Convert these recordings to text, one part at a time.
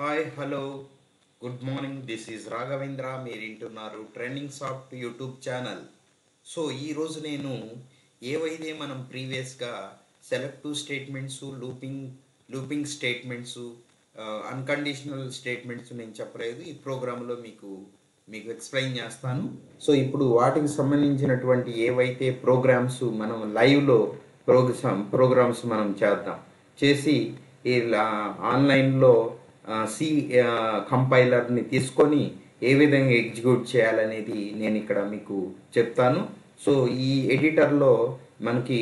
Hi hello good morning. This is Raghavendra. మీరు వింటున్నారు trending soft YouTube channel. So ఈరోజు నేను ఏవైతే మనం ప్రీవియస్గా selective statements, looping statements, unconditional statements నేను చెప్పలేదు. ఈ ప్రోగ్రాంలో మీకు ఎక్స్ప్లెయిన్ చేస్తాను. సో ఇప్పుడు వాటికి సంబంధించినటువంటి ఏవైతే ప్రోగ్రామ్స్ మనం లైవ్లో ప్రోగ్రామ్స్ మనం చేసి ఇలా ఆన్లైన్లో సి కంపైలర్ని తీసుకొని ఏ విధంగా ఎగ్జిక్యూట్ చేయాలనేది నేను ఇక్కడ మీకు చెప్తాను. సో ఈ ఎడిటర్లో మనకి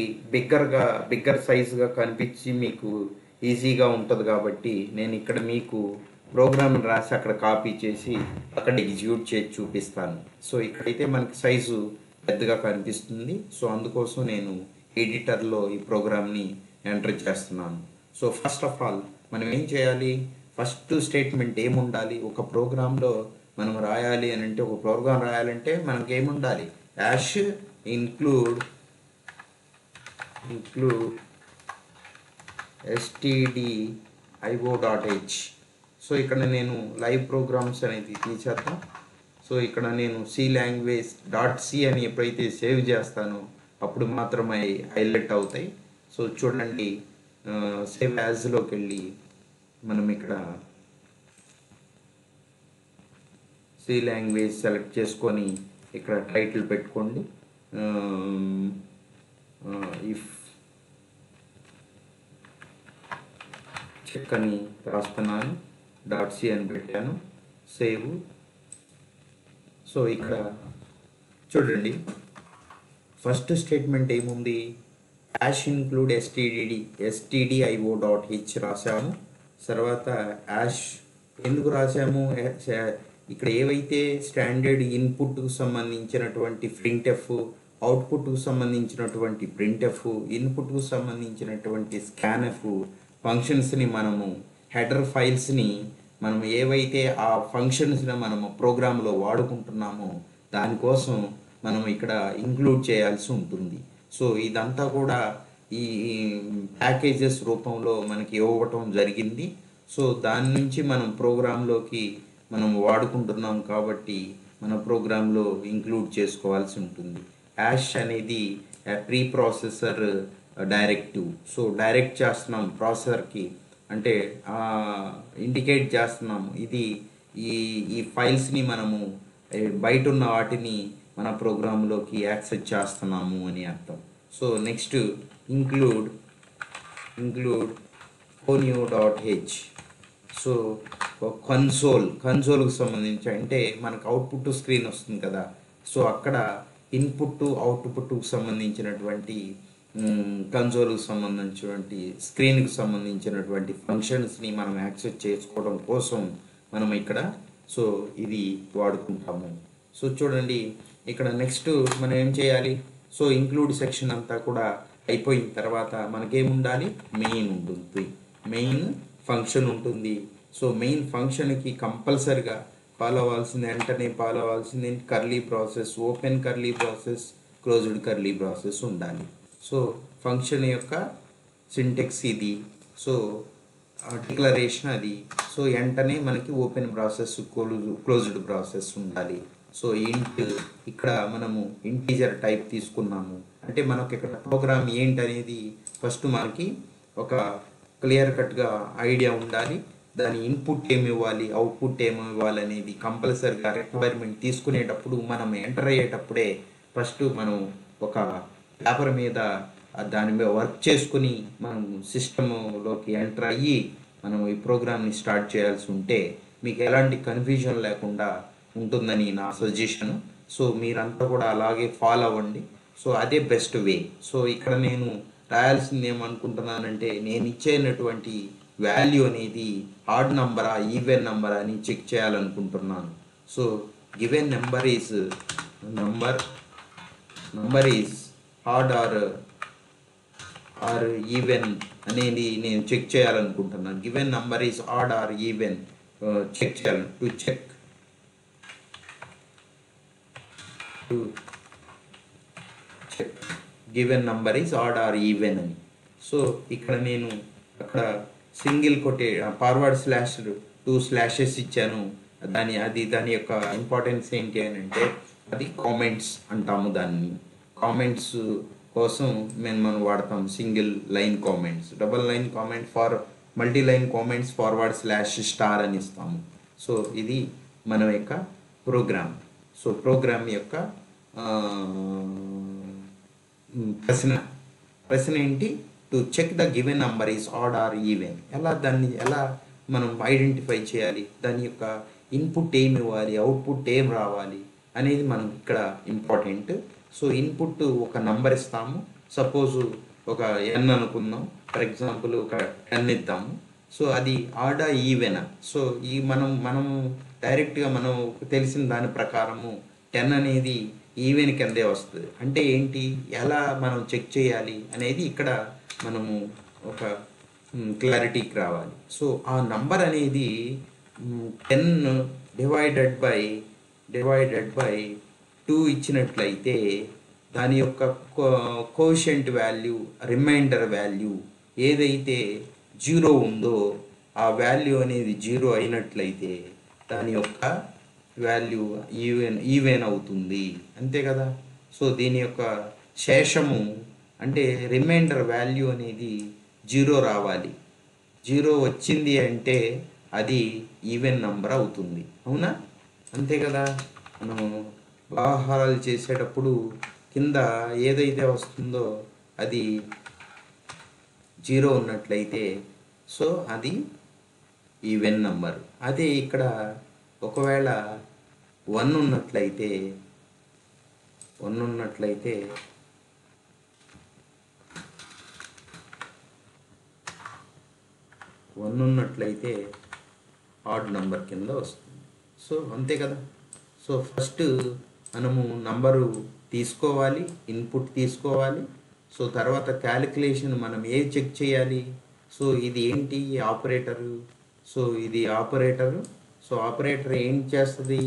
బిగ్గర్ సైజుగా కనిపించి మీకు ఈజీగా ఉంటుంది కాబట్టి నేను ఇక్కడ మీకు ప్రోగ్రామ్ రాసి అక్కడ కాపీ చేసి అక్కడ ఎగ్జిక్యూట్ చేసి చూపిస్తాను. సో ఇక్కడైతే మనకి సైజు పెద్దగా కనిపిస్తుంది. సో అందుకోసం నేను ఎడిటర్లో ఈ ప్రోగ్రామ్ని ఎంటర్ చేస్తున్నాను. సో ఫస్ట్ ఆఫ్ ఆల్ మనం ఏం చేయాలి, ఫస్ట్ స్టేట్మెంట్ ఏముండాలి ఒక ప్రోగ్రాంలో మనం రాయాలి అని అంటే, ఒక ప్రోగ్రాం రాయాలంటే మనకి ఏముండాలి, యాష్ ఇంక్లూడ్ stdio.h. సో ఇక్కడ నేను లైవ్ ప్రోగ్రామ్స్ అనేది తీసేద్దాం. సో ఇక్కడ నేను C అని ఎప్పుడైతే సేవ్ చేస్తానో అప్పుడు మాత్రమే హైలైట్ అవుతాయి. సో చూడండి, సేవ్ యాజ్లోకి వెళ్ళి మనం ఇక్కడ సి లాంగ్వేజ్ సెలెక్ట్ చేసుకొని ఇక్కడ టైటిల్ పెట్టుకోండి. ఇఫ్ చెక్ అని రాస్తున్నాను, .c అని పెట్టాను, సేవ్. సో ఇక్కడ చూడండి, ఫస్ట్ స్టేట్మెంట్ ఏముంది, యాష్ ఇంక్లూడ్ stdio.h రాసాము. తర్వాత యాష్ ఎందుకు రాసాము, ఇక్కడ ఏవైతే స్టాండర్డ్ ఇన్పుట్కు సంబంధించినటువంటి ప్రింట్ఎఫ్, అవుట్పుట్కు సంబంధించినటువంటి ప్రింట్ఎఫ్, ఇన్పుట్కు సంబంధించినటువంటి స్కాన్ఎఫ్ ఫంక్షన్స్ని మనము హెడర్ ఫైల్స్ని మనం ఏవైతే ఆ ఫంక్షన్స్ని మనము ప్రోగ్రాంలో వాడుకుంటున్నామో దానికోసం మనం ఇక్కడ ఇంక్లూడ్ చేయాల్సి ఉంటుంది. సో ఇదంతా కూడా ఈ ప్యాకేజెస్ రూపంలో మనకి ఇవ్వటం జరిగింది. సో దాని నుంచి మనం ప్రోగ్రాంలోకి మనం వాడుకుంటున్నాం కాబట్టి మన ప్రోగ్రాంలో ఇంక్లూడ్ చేసుకోవాల్సి ఉంటుంది. యాష్ అనేది pre processor directive. So direct చేస్తున్నాం ప్రాసెసర్కి, అంటే ఇండికేట్ చేస్తున్నాము ఇది ఈ ఫైల్స్ని మనము బయట ఉన్న వాటిని మన ప్రోగ్రాంలోకి యాక్సెస్ చేస్తున్నాము అని అర్థం. So next include conio.h. So కన్సోల్కి సంబంధించి అంటే మనకు అవుట్పుట్ స్క్రీన్ వస్తుంది కదా, సో అక్కడ ఇన్పుట్ అవుట్పుట్కు సంబంధించినటువంటి కన్సోల్కి సంబంధించినటువంటి స్క్రీన్కి సంబంధించినటువంటి ఫంక్షన్స్ని మనం యాక్సెస్ చేసుకోవడం కోసం మనం ఇక్కడ సో ఇది వాడుకుంటాము. సో చూడండి, ఇక్కడ నెక్స్ట్ మనం ఏం చేయాలి, సో ఇంక్లూడ్ సెక్షన్ అంతా కూడా అయిపోయిన తర్వాత మనకేముండాలి, మెయిన్ ఉంటుంది, మెయిన్ ఫంక్షన్ ఉంటుంది. సో మెయిన్ ఫంక్షన్కి కంపల్సరిగా ఫాలో అవ్వాల్సింది curly process, open curly process, closed curly process ఉండాలి. సో ఫంక్షన్ యొక్క సింటెక్స్ ఇది, సో డిక్లరేషన్ అది. సో వెంటనే మనకి ఓపెన్ ప్రాసెస్, క్లోజ్డ్ ప్రాసెస్ ఉండాలి. సో ఇక్కడ మనము ఇంటీజర్ టైప్ తీసుకున్నాము అంటే మనకి ఇక్కడ ప్రోగ్రామ్ ఏంటనేది ఫస్ట్ మనకి ఒక క్లియర్ కట్గా ఐడియా ఉండాలి. దాని ఇన్పుట్ ఏమి ఇవ్వాలి, అవుట్పుట్ ఏమి ఇవ్వాలి అనేది కంపల్సరిగా రిక్వైర్మెంట్ తీసుకునేటప్పుడు మనం ఎంటర్ అయ్యేటప్పుడే ఫస్ట్ మనం ఒక పేపర్ మీద దాని మీద వర్క్ చేసుకుని మనం సిస్టంలోకి ఎంటర్ అయ్యి మనం ఈ ప్రోగ్రామ్ని స్టార్ట్ చేయాల్సి ఉంటే మీకు ఎలాంటి కన్ఫ్యూజన్ లేకుండా ఉంటుందని నా సజెషన్. సో మీరంతా కూడా అలాగే ఫాలో అవ్వండి. సో అదే బెస్ట్ వే. సో ఇక్కడ నేను రాయాల్సింది ఏమనుకుంటున్నానంటే, నేను ఇచ్చేటువంటి వాల్యూ అనేది హార్డ్ నంబరా ఈవెన్ నంబరా అని చెక్ చేయాలనుకుంటున్నాను. So given number is odd or even అనేది నేను చెక్ చేయాలనుకుంటున్నాను. Given number is odd or even check చేయాలి. To check given number is odd or even అని. సో ఇక్కడ నేను అక్కడ సింగిల్ ఫార్వర్డ్ స్లాష్ స్లాషెస్ ఇచ్చాను. దాని యొక్క ఇంపార్టెన్స్ ఏంటి అని అంటే అది కామెంట్స్ అంటాము. దాన్ని కామెంట్స్ కోసం మనం వాడతాం single line comments, double line comment for multi line comments forward slash star అని ఇస్తాము. సో ఇది మన యొక్క ప్రోగ్రామ్. సో ప్రోగ్రామ్ యొక్క ఆ, ప్రశ్న ప్రశ్న ఏంటి? To check the given number is odd or even. దాన్ని ఎలా మనం ఐడెంటిఫై చేయాలి, దాని యొక్క ఇన్పుట్ ఏమి ఇవ్వాలి, అవుట్పుట్ ఏం రావాలి అనేది మనం ఇక్కడ ఇంపార్టెంట్. సో ఇన్పుట్ ఒక నంబర్ ఇస్తాము, సపోజ్ ఒక ఎన్ అనుకుందాం, ఫర్ ఎగ్జాంపుల్ ఒక 10 ఇద్దాము. సో అది ఆడా ఈవెనా? సో మనం డైరెక్ట్గా మనం తెలిసిన దాని ప్రకారము 10 అనేది ఈవెన్ కిందే వస్తుంది. అంటే ఏంటి, ఎలా మనం చెక్ చేయాలి అనేది ఇక్కడ మనము ఒక క్లారిటీకి రావాలి. సో ఆ నంబర్ అనేది 10 డివైడెడ్ బై 2 ఇచ్చినట్లయితే దాని యొక్క కోషెంట్ వాల్యూ, రిమైండర్ వాల్యూ ఏదైతే 0 ఉందో ఆ వాల్యూ అనేది 0 అయినట్లయితే దాని యొక్క వాల్యూ ఈవెన్ అవుతుంది. అంతే కదా. సో దీని యొక్క శేషము అంటే రిమైండర్ వాల్యూ అనేది 0 రావాలి. 0 వచ్చింది అంటే అది ఈవెన్ నంబర్ అవుతుంది. అవునా? అంతే కదా. మనము వ్యవహారాలు చేసేటప్పుడు కింద ఏదైతే వస్తుందో అది 0 ఉన్నట్లయితే సో అది ఈవెన్ నంబర్. అదే ఇక్కడ ఒకవేళ 1 ఉన్నట్లయితే ఆడ్ నంబర్ కింద వస్తుంది. సో అంతే కదా. సో ఫస్ట్ మనము నంబరు తీసుకోవాలి, ఇన్పుట్ తీసుకోవాలి. సో తర్వాత క్యాలిక్యులేషన్ మనం చెక్ చేయాలి. సో ఇది ఏంటి ఆపరేటరు? సో ఇది ఆపరేటరు. సో ఆపరేటర్ ఏం చేస్తుంది?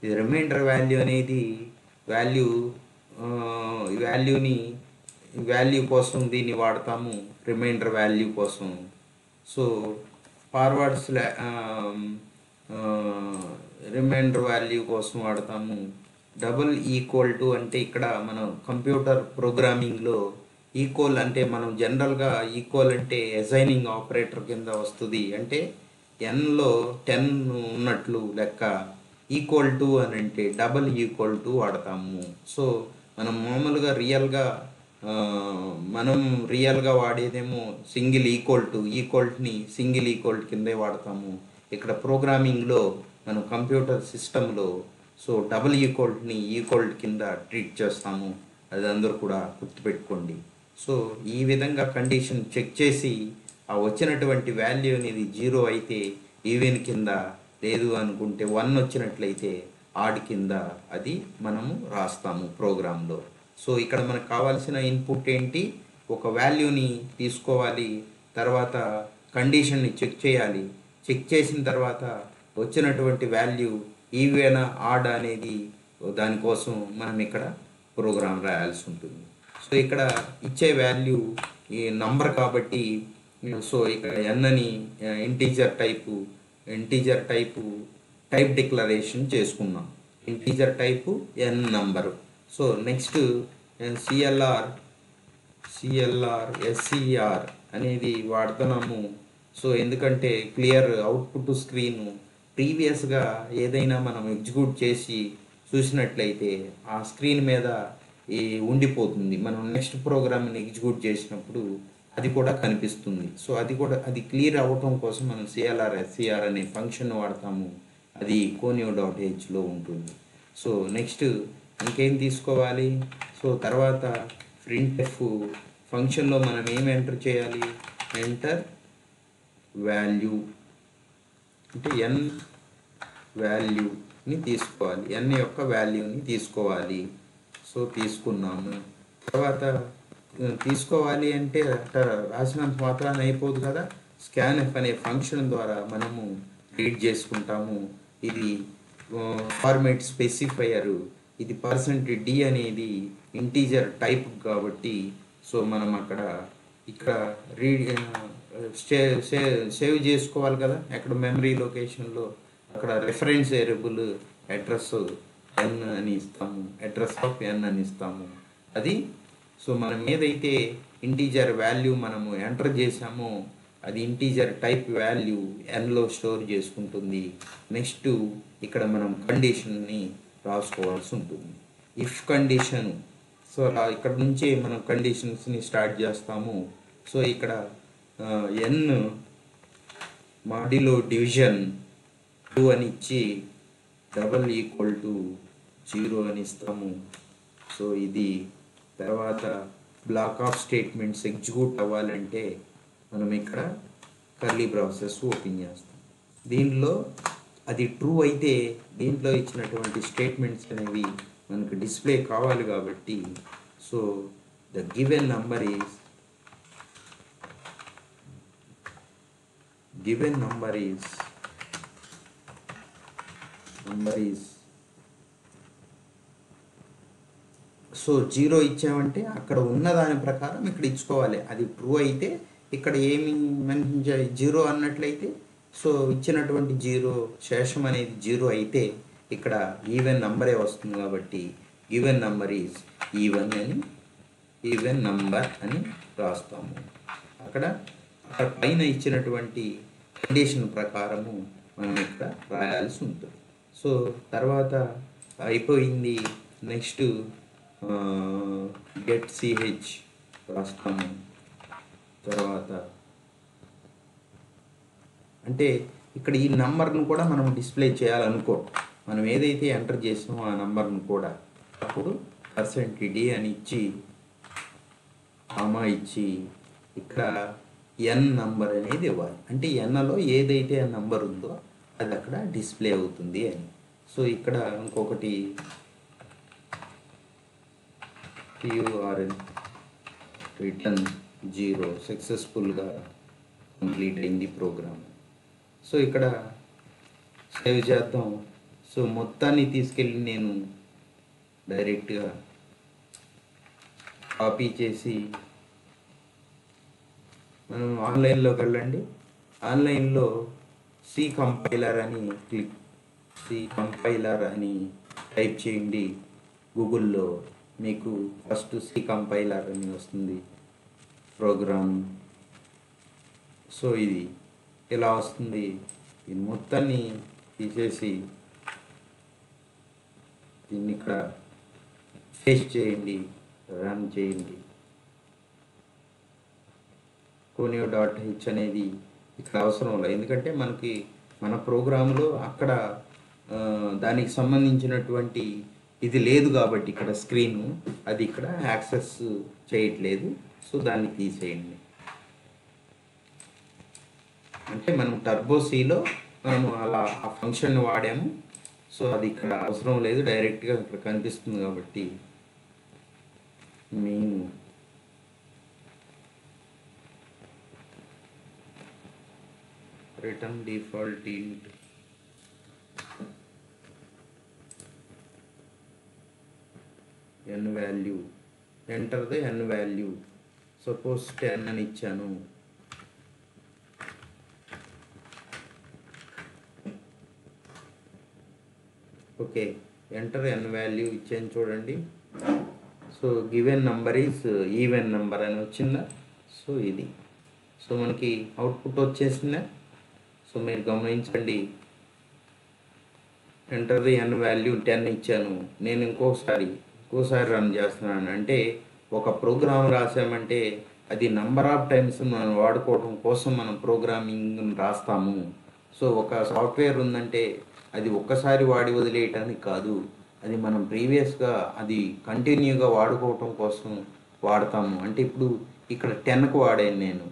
ఇది రిమైండర్ వాల్యూ అనేది వాల్యూ కోసం దీన్ని వాడతాము, రిమైండర్ వాల్యూ కోసం. సో ఫార్వర్డ్ రిమైండర్ వాల్యూ కోసం వాడతాము. డబుల్ ఈక్వల్ టు అంటే ఇక్కడ మనం కంప్యూటర్ ప్రోగ్రామింగ్లో ఈక్వల్ అంటే మనం జనరల్గా ఈక్వల్ అంటే అసైనింగ్ ఆపరేటర్ కింద వస్తుంది. అంటే ఎన్లో 10 ఉన్నట్లు లెక్క. ఈక్వల్ టు అని అంటే డబల్ ఈక్వల్ టు వాడతాము. సో మనం మామూలుగా రియల్గా వాడేదేమో సింగిల్ ఈక్వల్ని సింగిల్ ఈక్వల్ కిందే వాడతాము. ఇక్కడ ప్రోగ్రామింగ్లో మనం కంప్యూటర్ సిస్టంలో సో డబుల్ ఈక్వల్ని ఈక్వల్ కింద ట్రీట్ చేస్తాము. అది అందరూ కూడా గుర్తుపెట్టుకోండి. సో ఈ విధంగా కండిషన్ చెక్ చేసి ఆ వచ్చినటువంటి వాల్యూ అనేది 0 అయితే ఈవెన్ కింద, లేదు అనుకుంటే 1 వచ్చినట్లయితే ఆడ్ కింద అది మనము రాస్తాము ప్రోగ్రాంలో. సో ఇక్కడ మనకు కావాల్సిన ఇన్పుట్ ఏంటి? ఒక వాల్యూని తీసుకోవాలి, తర్వాత కండిషన్ని చెక్ చేయాలి. చెక్ చేసిన తర్వాత వచ్చినటువంటి వాల్యూ ఈవెన్ ఆడ్ అనేది దానికోసం మనం ఇక్కడ ప్రోగ్రాం రాయాల్సి ఉంటుంది. సో ఇక్కడ ఇచ్చే వాల్యూ ఈ నంబర్ కాబట్టి సో ఇక్కడ ఎన్ అని ఇంటీజర్ టైప్ డిక్లరేషన్ చేసుకున్నాం. ఇంటీజర్ టైపు ఎన్ నంబరు. సో నెక్స్ట్ SCR అనేది వాడుతున్నాము. సో ఎందుకంటే క్లియర్ అవుట్పుట్ స్క్రీన్ ప్రీవియస్గా ఏదైనా మనం ఎగ్జిక్యూట్ చేసి చూసినట్లయితే ఆ స్క్రీన్ మీద ఉండిపోతుంది. మనం నెక్స్ట్ ప్రోగ్రామ్ని ఎగ్జిక్యూట్ చేసినప్పుడు అది కూడా కనిపిస్తుంది. సో అది క్లియర్ అవ్వటం కోసం మనం SCR అనే ఫంక్షన్ వాడతాము. అది conio.hలో ఉంటుంది. సో నెక్స్ట్ ఇంకేం తీసుకోవాలి? సో తర్వాత printf ఫంక్షన్లో మనం ఏం ఎంటర్ చేయాలి? ఎంటర్ వాల్యూ అంటే ఎన్ వాల్యూని తీసుకోవాలి, ఎన్ యొక్క వాల్యూని తీసుకోవాలి. సో తీసుకున్నాము. తర్వాత తీసుకోవాలి అంటే రాసినంత మాత్రాన అయిపోదు కదా. స్కాన్ఎఫ్ అనే ఫంక్షన్ ద్వారా మనము రీడ్ చేసుకుంటాము. ఇది ఫార్మేట్ స్పెసిఫైయర్, ఇది %d అనేది ఇంటీజర్ టైప్ కాబట్టి సో మనం ఇక్కడ సేవ్ చేసుకోవాలి కదా, ఎక్కడ మెమరీ లొకేషన్లో అక్కడ రెఫరెన్స్ వేరియబుల్ అడ్రస్ ఎన్ అని ఇస్తాము, అడ్రస్ ఆఫ్ ఎన్ అని ఇస్తాము. అది సో మనం ఏదైతే ఇంటీజర్ వాల్యూ మనము ఎంటర్ చేసామో అది ఇంటీజర్ టైప్ వాల్యూ ఎన్లో స్టోర్ చేసుకుంటుంది. నెక్స్ట్ ఇక్కడ మనం కండిషన్ని రాసుకోవాల్సి ఉంటుంది. ఇఫ్ కండిషన్, సో ఇక్కడ నుంచే మనం కండిషన్స్ని స్టార్ట్ చేస్తాము. సో ఇక్కడ ఎన్ మాడ్యులో డివిజన్ 2 అని ఇచ్చి డబల్ ఈక్వల్ టు 0 అని ఇస్తాము. సో ఇది తర్వాత బ్లాక్ ఆఫ్ స్టేట్మెంట్స్ ఎగ్జిక్యూట్ అవ్వాలంటే మనం ఇక్కడ కర్లీ ప్రాసెస్ ఓపెన్ చేస్తాం. దీనిలో అది ట్రూ అయితే దీంట్లో ఇచ్చినటువంటి స్టేట్మెంట్స్ అనేవి మనకు డిస్ప్లే కావాలి కాబట్టి so the given number is so 0 ఇచ్చామంటే అక్కడ ఉన్న దాని ప్రకారం ఇక్కడ ఇచ్చుకోవాలి. అది ట్రూ అయితే ఇక్కడ ఏమి మెన్షన్ 0 అన్నట్లయితే సో ఇచ్చినటువంటి 0 శేషం అనేది 0 అయితే ఇక్కడ ఈవెన్ నంబరే వస్తుంది కాబట్టి even number is even number అని రాస్తాము. అక్కడ పైన ఇచ్చినటువంటి కండిషన్ ప్రకారము మనం ఇక్కడ రాయాల్సి ఉంటుంది. సో తర్వాత అయిపోయింది. నెక్స్ట్ గెట్ సిహెచ్ రాస్తాము. తర్వాత అంటే ఇక్కడ ఈ నంబర్ను కూడా మనం డిస్ప్లే చేయాలనుకో, మనం ఏదైతే ఎంటర్ చేసామో ఆ నంబర్ను కూడా అప్పుడు %d అని ఇచ్చి కామా ఇచ్చి ఇక్కడ ఎన్ నంబర్ అనేది ఇవ్వాలి. అంటే ఎన్లో ఏదైతే ఆ నంబర్ ఉందో అది అక్కడ డిస్ప్లే అవుతుంది అని. సో ఇక్కడ ఇంకొకటి QRN రిటర్న్ 0 సక్సెస్ఫుల్గా కంప్లీట్ అయింది ప్రోగ్రామ్. సో ఇక్కడ సేవ్ చేద్దాం. సో మొత్తాన్ని తీసుకెళ్ళి నేను డైరెక్ట్గా కాపీ చేసి మనం ఆన్లైన్లోకి వెళ్ళండి. ఆన్లైన్లో సి కంపైలర్ అని టైప్ చేయండి గూగుల్లో. మీకు ఫస్ట్ సి కంపైలర్ అని వస్తుంది ప్రోగ్రామ్. సో ఇది ఇలా వస్తుంది. ఇది మొత్తాన్ని తీసేసి దీన్ని ఇక్కడ పేస్ట్ చేయండి, రన్ చేయండి. conio.h అనేది ఇక్కడ అవసరం లేదు, ఎందుకంటే మనకి మన ప్రోగ్రాంలో అక్కడ దానికి సంబంధించినటువంటి ఇది లేదు కాబట్టి ఇక్కడ స్క్రీను అది ఇక్కడ యాక్సెస్ చేయట్లేదు. సో దాన్ని తీసేయండి. అంటే మనం టర్బో సిలో మనము అలా ఆ ఫంక్షన్ వాడాము. సో అది ఇక్కడ అవసరం లేదు, డైరెక్ట్గా ఇక్కడ కనిపిస్తుంది కాబట్టి మేము రిటర్న్ డిఫాల్ట్ ఇంట్ n value, enter the n value. Suppose 10 అని ఇచ్చాను. ఓకే, ఎంటర్ n వాల్యూ ఇచ్చాను చూడండి. So given number is even number అని వచ్చిందా. సో ఇది సో మనకి అవుట్పుట్ వచ్చేసిందా. సో మీరు గమనించండి, ఎంటర్ ది n వాల్యూ 10 ఇచ్చాను. నేను ఇంకోసారి రన్ చేస్తున్నాను. అంటే ఒక ప్రోగ్రామ్ రాసామంటే అది నంబర్ ఆఫ్ టైమ్స్ మనం వాడుకోవడం కోసం మనం ప్రోగ్రామింగ్ రాస్తాము. సో ఒక సాఫ్ట్వేర్ ఉందంటే అది ఒక్కసారి వాడి వదిలేయటానికి కాదు, అది మనం ప్రీవియస్గా అది కంటిన్యూగా వాడుకోవటం కోసం వాడతాము. అంటే ఇప్పుడు ఇక్కడ 10కు వాడాను నేను,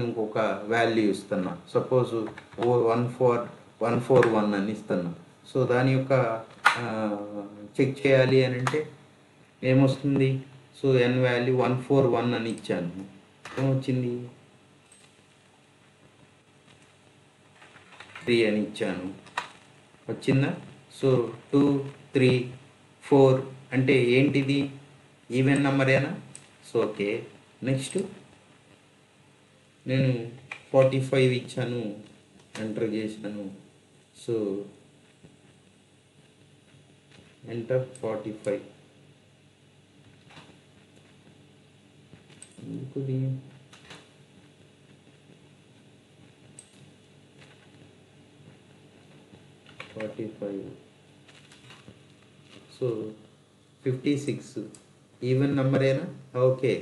ఇంకొక వాల్యూ ఇస్తున్నా. సపోజ్ 141 అని ఇస్తున్నా. సో దాని యొక్క చెక్ చేయాలి అని అంటే ఏమొస్తుంది. సో n వాల్యూ 141 అని ఇచ్చాను, ఏమొచ్చింది 3 అని ఇచ్చాను, వచ్చిందా. సో 2, 3, 4 అంటే ఏంటిది, ఈవెన్ నెంబరేనా. సో ఓకే, నెక్స్ట్ నేను 45 ఇచ్చాను, ఎంటర్ చేశాను. So enter 45. ఎందుకుది 45? సో 56 ఈవెన్ నెంబరేనా? ఓకే.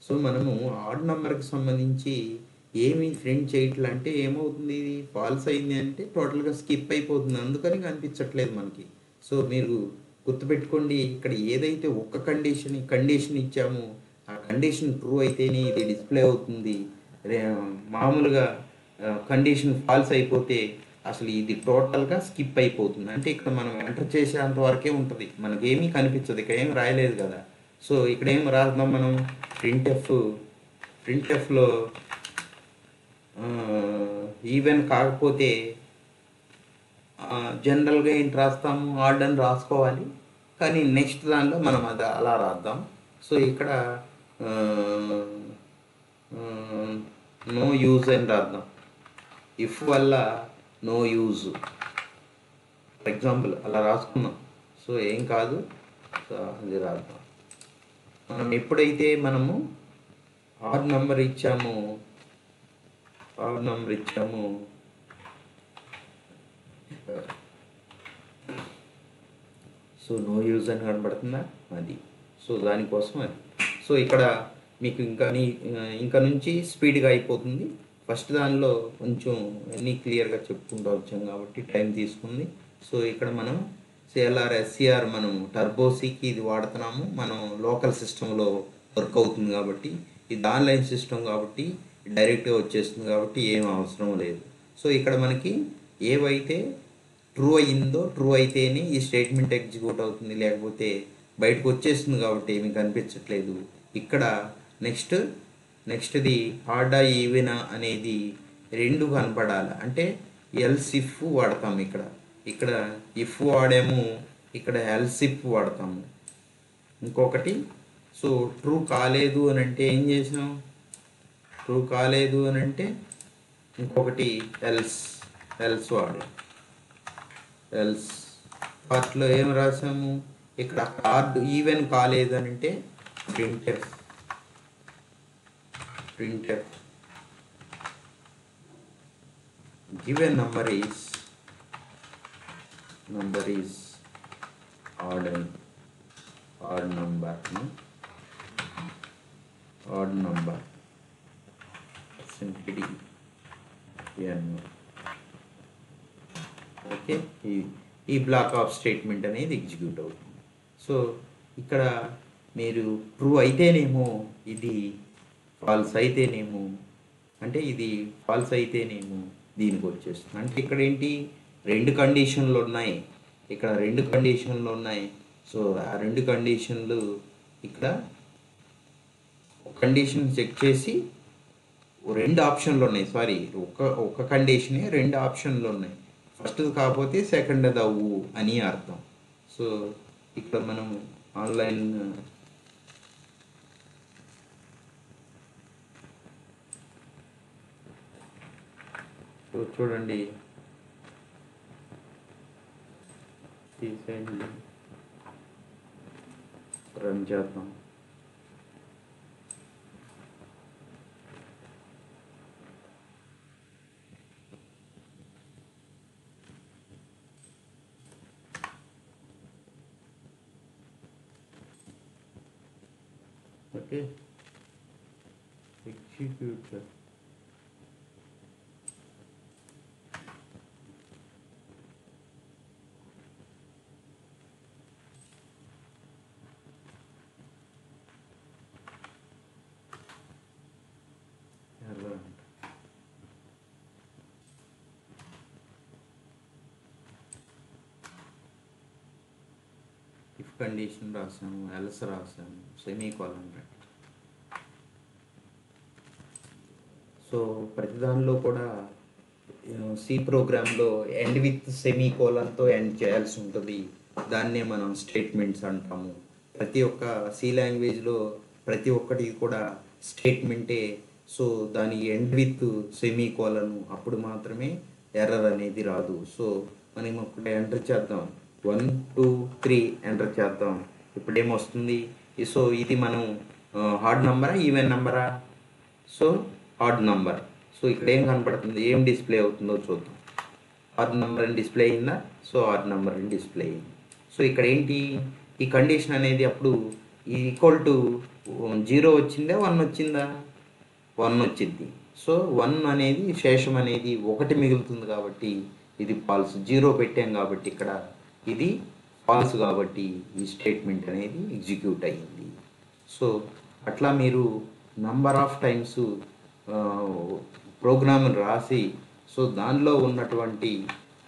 సో మనము ఆడ్ నెంబర్కి సంబంధించి ఏమి ప్రింట్ చేయట్లే అంటే ఏమవుతుంది, ఇది ఫాల్స్ అయింది అంటే టోటల్గా స్కిప్ అయిపోతుంది, అందుకని కనిపించట్లేదు మనకి. సో మీరు గుర్తుపెట్టుకోండి, ఇక్కడ ఏదైతే ఒక్క కండిషన్ ఇచ్చామో ఆ కండిషన్ ట్రూ అయితేనే ఇది డిస్ప్లే అవుతుంది. మామూలుగా కండిషన్ ఫాల్స్ అయిపోతే అసలు ఇది టోటల్గా స్కిప్ అయిపోతుంది. అంటే ఇక్కడ మనం ఎంటర్ చేసేంత వరకే ఉంటుంది, మనకేమీ కనిపించదు, ఇక్కడ ఏమి రాయలేదు కదా. సో ఇక్కడ ఏం రాద్దాం మనం, ప్రింట్ఎఫ్లో ఈవెన్ కాకపోతే జనరల్గా ఏంటి రాస్తాము, ఆర్డ్ అని రాసుకోవాలి, కానీ నెక్స్ట్ దానిలో మనం అది అలా రాద్దాం. సో ఇక్కడ నో యూజ్ అని రాద్దాం. ఇఫ్ వల్ల నో యూజ్, ఫర్ ఎగ్జాంపుల్ అలా రాసుకున్నాం. సో ఏం కాదు, సో అది రాద్దాం. మనం ఎప్పుడైతే మనము ఆడ్ నెంబర్ ఇచ్చామో సో నో యూజ్ అని కనబడుతుందా అది. సో దానికోసం అది. సో ఇక్కడ మీకు ఇంకా నుంచి స్పీడ్గా అయిపోతుంది. ఫస్ట్ దానిలో కొంచెం అన్నీ క్లియర్గా చెప్పుకుంటూ వచ్చాం కాబట్టి టైం తీసుకుంది. సో ఇక్కడ మనం సిఎల్ఆర్ ఎస్సిఆర్ మనం టర్బోసీకి ఇది వాడుతున్నాము, మనం లోకల్ సిస్టంలో వర్క్ అవుతుంది కాబట్టి. ఇది ఆన్లైన్ సిస్టమ్ కాబట్టి డైరెక్ట్గా వచ్చేస్తుంది కాబట్టి ఏం అవసరం లేదు. సో ఇక్కడ మనకి ఏవైతే ట్రూ అయ్యిందో, ట్రూ అయితేనే ఈ స్టేట్మెంట్ ఎగ్జిక్యూట్ అవుతుంది, లేకపోతే బయటకు వచ్చేస్తుంది కాబట్టి ఏమీ కనిపించట్లేదు. ఇక్కడ నెక్స్ట్ది ఆడా ఈవెనా అనేది రెండు కనపడాలి అంటే ఎల్స్ ఇఫ్ వాడతాము. ఇక్కడ ఇఫ్ వాడాము, ఇక్కడ ఎల్స్ ఇఫ్ వాడతాము. ఇంకొకటి, సో ట్రూ కాలేదు అని అంటే ఏం చేసాం, ట్రూ కాలేదు అని అంటే ఇంకొకటి ఎల్స్ వాడాం. ఎల్స్ పార్ట్లో ఏం రాసాము, ఇక్కడ ఆర్డ్ ఈవెన్ కాలేదు అని అంటే printf given number is odd number percentage n. Okay, ఈ బ్లాక్ ఆఫ్ స్టేట్మెంట్ అనేది ఎగ్జిక్యూట్ అవుతుంది. సో ఇక్కడ మీరు ట్రూ అయితేనేమో ఇది ఫాల్స్ అయితేనేమో, అంటే ఇది ఫాల్స్ అయితేనేమో దీనికి వచ్చేస్తుంది. అంటే ఇక్కడ ఏంటి, రెండు కండిషన్లు ఉన్నాయి. సో ఆ రెండు కండిషన్లు ఇక్కడ ఒక కండిషన్ చెక్ చేసి రెండు ఆప్షన్లు ఉన్నాయి, సారీ ఒక కండిషనే రెండు ఆప్షన్లు ఉన్నాయి. ఫస్ట్ కాకపోతే సెకండ్ అవ్వు అని అర్థం. సో ఇక్కడ మనం ఆన్లైన్ చూడండి, రన్ చేద్దాం. Okay, execute. ఇఫ్ కండిషన్ రాసాము, ఎల్స్ రాసాము, సెమీకోలన్ పెట్టి. సో ప్రతి దానిలో కూడా సి ప్రోగ్రాంలో ఎండ్ విత్ సెమీకోలన్తో ఎండ్ చేయాల్సి ఉంటుంది. దాన్నే మనం స్టేట్మెంట్స్ అంటాము. ప్రతి ఒక్క సి లాంగ్వేజ్లో ప్రతి ఒక్కటి కూడా స్టేట్మెంటే సో దాని ఎండ్ విత్ సెమీకోలన్, అప్పుడు మాత్రమే ఎర్రర్ అనేది రాదు. సో మనం ఇప్పుడు ఎంటర్ చేద్దాం, 1 2 3 ఎంటర్ చేద్దాం. ఇప్పుడు ఏమొస్తుంది? సో ఇది మనం హార్డ్ నంబరా ఈవెన్ నంబరా? So odd number. సో ఇక్కడ ఏం కనపడుతుంది, ఏం డిస్ప్లే అవుతుందో చూద్దాం. హార్డ్ నెంబర్ అని డిస్ప్లే అయిందా? సో హార్డ్ నెంబర్ అని డిస్ప్లే అయింది. సో ఇక్కడ ఏంటి, ఈ కండిషన్ అనేది అప్పుడు ఈక్వల్ టు 0 వచ్చిందా 1 వచ్చిందా? 1 వచ్చింది. సో 1 అనేది శేషం అనేది 1 మిగులుతుంది కాబట్టి ఇది ఫాల్స్. 0 పెట్టాం కాబట్టి ఇక్కడ ఇది ఫాల్స్, కాబట్టి ఈ స్టేట్మెంట్ అనేది ఎగ్జిక్యూట్ అయ్యింది. సో అట్లా మీరు నంబర్ ఆఫ్ టైమ్స్ ప్రోగ్రామ్ రాసి, సో దానిలో ఉన్నటువంటి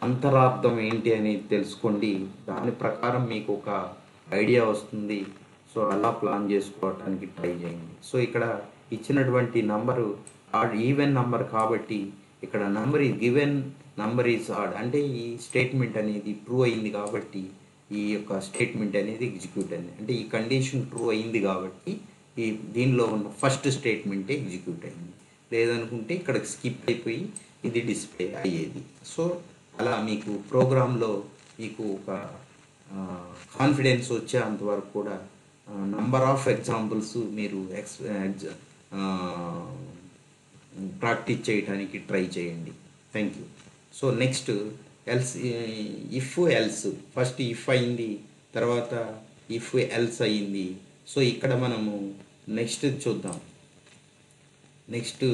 అంతరార్థం ఏంటి అనేది తెలుసుకోండి. దాని ప్రకారం మీకు ఒక ఐడియా వస్తుంది. సో అలా ప్లాన్ చేసుకోవటానికి ట్రై చేయండి. సో ఇక్కడ ఇచ్చినటువంటి నంబరు ఈవెన్ నంబర్ కాబట్టి ఇక్కడ number is given, number is add, అంటే ఈ స్టేట్మెంట్ అనేది ట్రూ అయింది కాబట్టి ఈ యొక్క స్టేట్మెంట్ అనేది ఎగ్జిక్యూట్ అయింది. అంటే ఈ కండిషన్ ట్రూ అయింది కాబట్టి ఈ దీనిలో ఉన్న ఫస్ట్ స్టేట్మెంటే ఎగ్జిక్యూట్ అయింది. లేదనుకుంటే ఇక్కడ స్కిప్ అయిపోయి ఇది డిస్ప్లే అయ్యేది. సో అలా మీకు ప్రోగ్రాంలో మీకు ఒక కాన్ఫిడెన్స్ వచ్చేంతవరకు కూడా నంబర్ ఆఫ్ ఎగ్జాంపుల్స్ మీరు ప్రాక్టీస్ చేయడానికి ట్రై చేయండి. Thank you. So next else, if else, first if అయింది, తర్వాత ఇఫ్ ఎల్స్ అయింది. సో ఇక్కడ మనము నెక్స్ట్ చూద్దాం. Next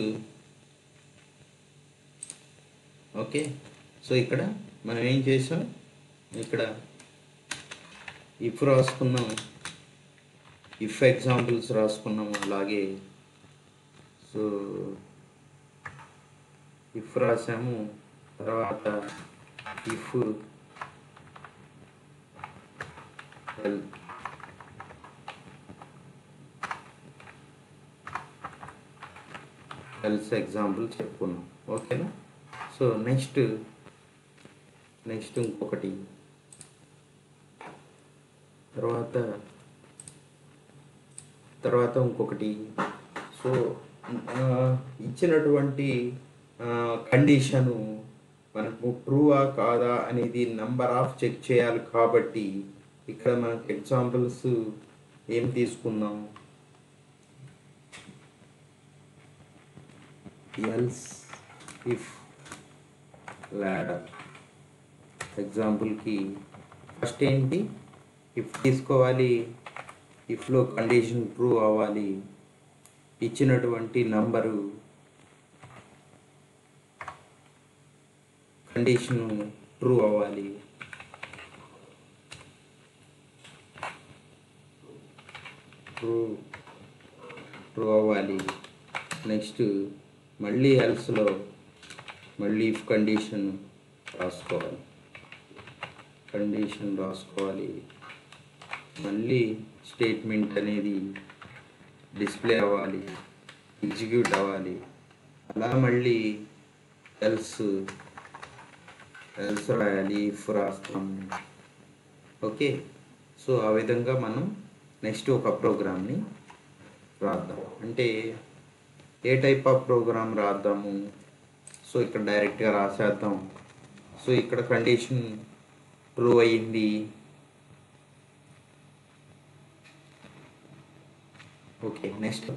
okay. సో ఇక్కడ మనం ఏం చేసాం, ఇక్కడ ఇఫ్ రాసుకున్నాం, ఇఫ్ ఎగ్జాంపుల్స్ రాసుకున్నాము. అలాగే సో ఇఫ్ రాసాము, తర్వాత ఇఫ్ ఎల్, ఎల్స్ ఎగ్జాంపుల్ చెప్పుకున్నాం. ఓకేనా? సో నెక్స్ట్ ఇంకొకటి, తర్వాత ఇంకొకటి. సో ఇచ్చినటువంటి కండిషను మనకు ట్రూవా కాదా అనేది నంబర్ ఆఫ్ చెక్ చేయాలి కాబట్టి ఇక్కడ మనకు ఎగ్జాంపుల్స్ ఏం తీసుకుందాం, ఎల్స్ ఇఫ్ లాడర్. ఎగ్జాంపుల్కి ఫస్ట్ ఏంటి, ఇఫ్ తీసుకోవాలి, ఇఫ్లో కండిషన్ ట్రూ అవ్వాలి, ఇచ్చినటువంటి నంబరు కండిషను ట్రూ అవ్వాలి, ట్రూ అవ్వాలి. నెక్స్ట్ మళ్ళీ ఎల్స్లో మళ్ళీ ఇఫ్ కండిషన్ రాసుకోవాలి, మళ్ళీ స్టేట్మెంట్ అనేది డిస్ప్లే అవ్వాలి, ఎగ్జిక్యూట్ అవ్వాలి. అలా మళ్ళీ ఎల్స్ రాయాలి, ఇఫ్ రాస్తాము. ఓకే. సో ఆ విధంగా మనం నెక్స్ట్ ఒక ప్రోగ్రామ్ని రాద్దాం. అంటే ఏ టైప్ ఆఫ్ ప్రోగ్రామ్ రాద్దాము? సో ఇక్కడ డైరెక్ట్గా రాసేద్దాం. సో ఇక్కడ కండిషన్ ట్రూ అయ్యింది. ఓకే. నెక్స్ట్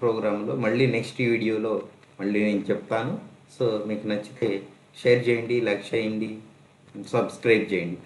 ప్రోగ్రాంలో మళ్ళీ నెక్స్ట్ వీడియోలో మళ్ళీ నేను చెప్తాను. సో మీకు నచ్చితే షేర్ చేయండి, లైక్ చేయండి, సబ్స్క్రైబ్ చేయండి.